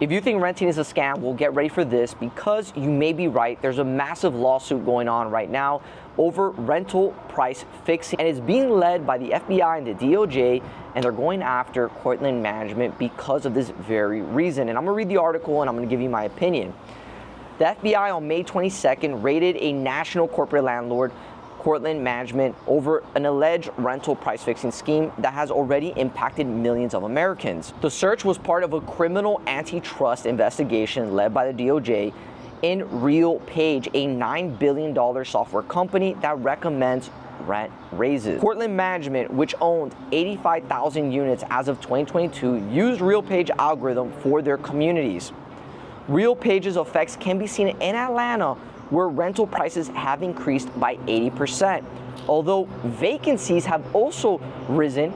If you think renting is a scam, well, get ready for this because you may be right. There's a massive lawsuit going on right now over rental price fixing, and it's being led by the FBI and the DOJ, and they're going after Cortland Management because of this very reason. And I'm gonna read the article and I'm gonna give you my opinion. The FBI on May 22nd raided a national corporate landlord, Cortland Management, over an alleged rental price fixing scheme that has already impacted millions of Americans. The search was part of a criminal antitrust investigation led by the DOJ in RealPage, a $9 billion software company that recommends rent raises. Cortland Management, which owned 85,000 units as of 2022, used RealPage algorithm for their communities. RealPage's effects can be seen in Atlanta, where rental prices have increased by 80%. Although vacancies have also risen,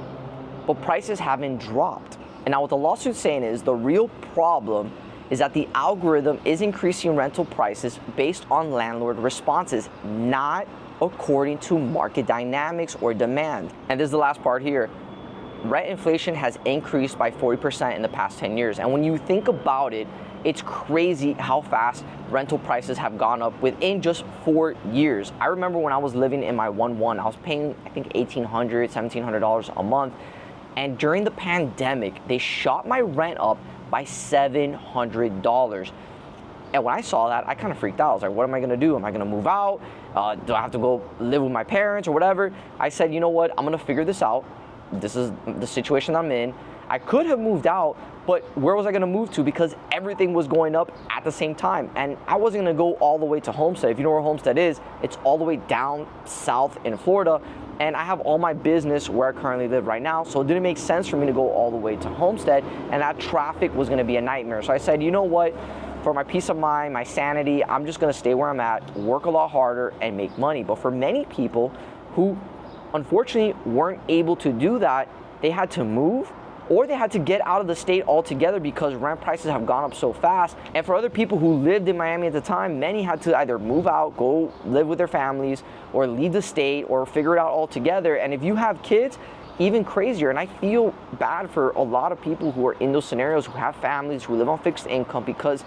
but prices haven't dropped. And now what the lawsuit's saying is the real problem is that the algorithm is increasing rental prices based on landlord responses, not according to market dynamics or demand. And this is the last part here. Rent inflation has increased by 40% in the past 10 years. And when you think about it, it's crazy how fast rental prices have gone up within just 4 years. I remember when I was living in my 1-1, I was paying, I think, $1,800, $1,700 a month. And during the pandemic, they shot my rent up by $700. And when I saw that, I kind of freaked out. I was like, what am I gonna do? Am I gonna move out? Do I have to go live with my parents or whatever? I said, you know what? I'm gonna figure this out. This is the situation I'm in. I could have moved out, but where was I gonna move to? Because everything was going up at the same time. And I wasn't gonna go all the way to Homestead. If you know where Homestead is, it's all the way down south in Florida. And I have all my business where I currently live right now. So it didn't make sense for me to go all the way to Homestead. And that traffic was gonna be a nightmare. So I said, you know what? For my peace of mind, my sanity, I'm just gonna stay where I'm at, work a lot harder and make money. But for many people who unfortunately weren't able to do that, they had to move, or they had to get out of the state altogether because rent prices have gone up so fast. And for other people who lived in Miami at the time, many had to either move out, go live with their families, or leave the state, or figure it out altogether. And if you have kids, even crazier. And I feel bad for a lot of people who are in those scenarios, who have families, who live on fixed income, because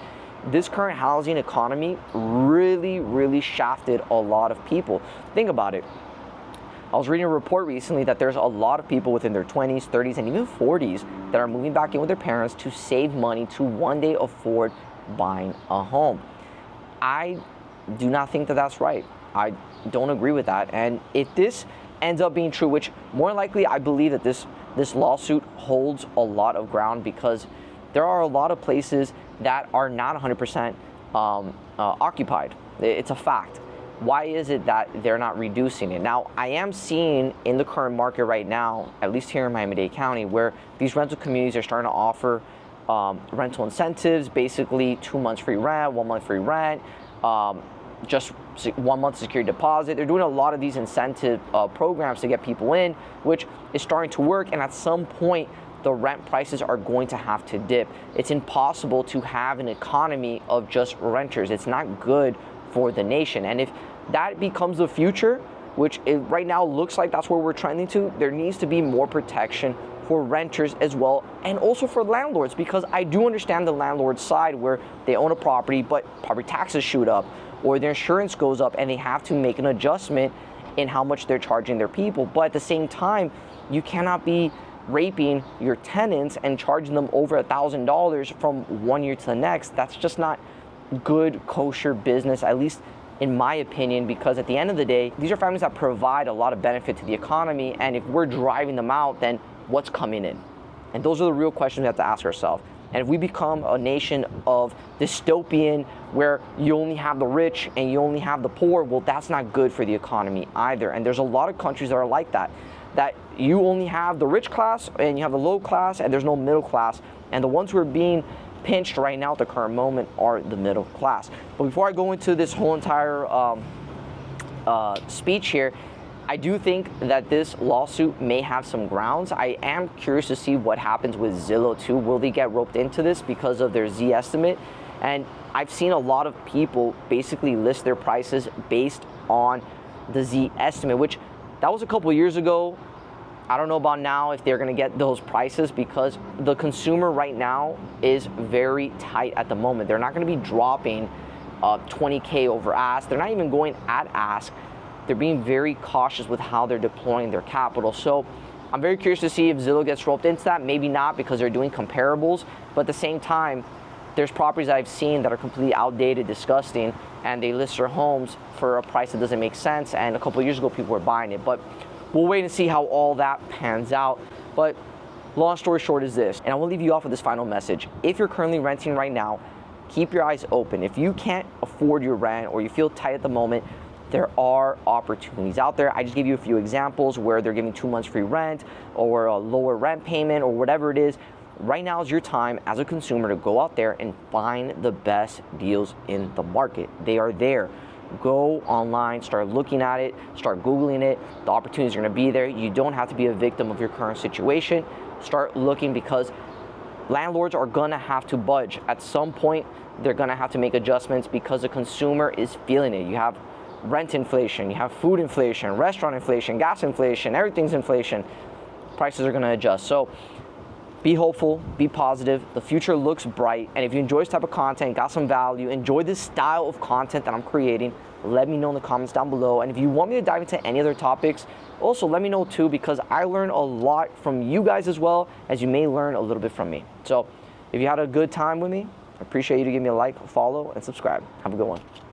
this current housing economy really shafted a lot of people. Think about it. I was reading a report recently that there's a lot of people within their 20s, 30s, and even 40s that are moving back in with their parents to save money to one day afford buying a home. I do not think that that's right. I don't agree with that. And if this ends up being true, which more likely I believe that this lawsuit holds a lot of ground, because there are a lot of places that are not 100% occupied. It's a fact. Why is it that they're not reducing it? Now, I am seeing in the current market right now, at least here in Miami-Dade County, where these rental communities are starting to offer rental incentives, basically 2 months free rent, 1 month free rent, just 1 month security deposit. They're doing a lot of these incentive programs to get people in, which is starting to work. And at some point, the rent prices are going to have to dip. It's impossible to have an economy of just renters. It's not good for the nation. And if that becomes the future, which it right now looks like that's where we're trending to, there needs to be more protection for renters as well, and also for landlords, because I do understand the landlord side where they own a property, but property taxes shoot up, or their insurance goes up, and they have to make an adjustment in how much they're charging their people. But at the same time, you cannot be raping your tenants and charging them over $1,000 from 1 year to the next. That's just not good, kosher business, at least in my opinion, because at the end of the day, these are families that provide a lot of benefit to the economy, and if we're driving them out, then what's coming in? And those are the real questions we have to ask ourselves. And if we become a nation of dystopian, where you only have the rich and you only have the poor, well, that's not good for the economy either. And there's a lot of countries that are like that, that you only have the rich class and you have the low class, and there's no middle class. And the ones who are being pinched right now at the current moment are the middle class. But before I go into this whole entire speech here, I do think that this lawsuit may have some grounds. I am curious to see what happens with Zillow too. Will they get roped into this because of their Z estimate? And I've seen a lot of people basically list their prices based on the Z estimate, which that was a couple years ago. I don't know about now if they're going to get those prices, because the consumer right now is very tight at the moment. They're not going to be dropping $20K over ask. They're not even going at ask. They're being very cautious with how they're deploying their capital. So I'm very curious to see if Zillow gets roped into that. Maybe not, because they're doing comparables, but at the same time, there's properties I've seen that are completely outdated, disgusting, and they list their homes for a price that doesn't make sense, and a couple of years ago people were buying it. But we'll wait and see how all that pans out. But long story short is this, and I will leave you off with this final message. If you're currently renting right now, keep your eyes open. If you can't afford your rent or you feel tight at the moment, there are opportunities out there. I just gave you a few examples where they're giving 2 months free rent or a lower rent payment or whatever it is. Right now is your time as a consumer to go out there and find the best deals in the market. They are there. Go online, start looking at it, start Googling it. The opportunities are going to be there. You don't have to be a victim of your current situation. Start looking, because landlords are going to have to budge. At some point, they're going to have to make adjustments because the consumer is feeling it. You have rent inflation, you have food inflation, restaurant inflation, gas inflation, everything's inflation. Prices are going to adjust. So be hopeful, be positive. The future looks bright. And if you enjoy this type of content, got some value, enjoy this style of content that I'm creating, let me know in the comments down below. And if you want me to dive into any other topics, also let me know too, because I learn a lot from you guys as well as you may learn a little bit from me. So if you had a good time with me, I appreciate you to give me a like, follow, and subscribe. Have a good one.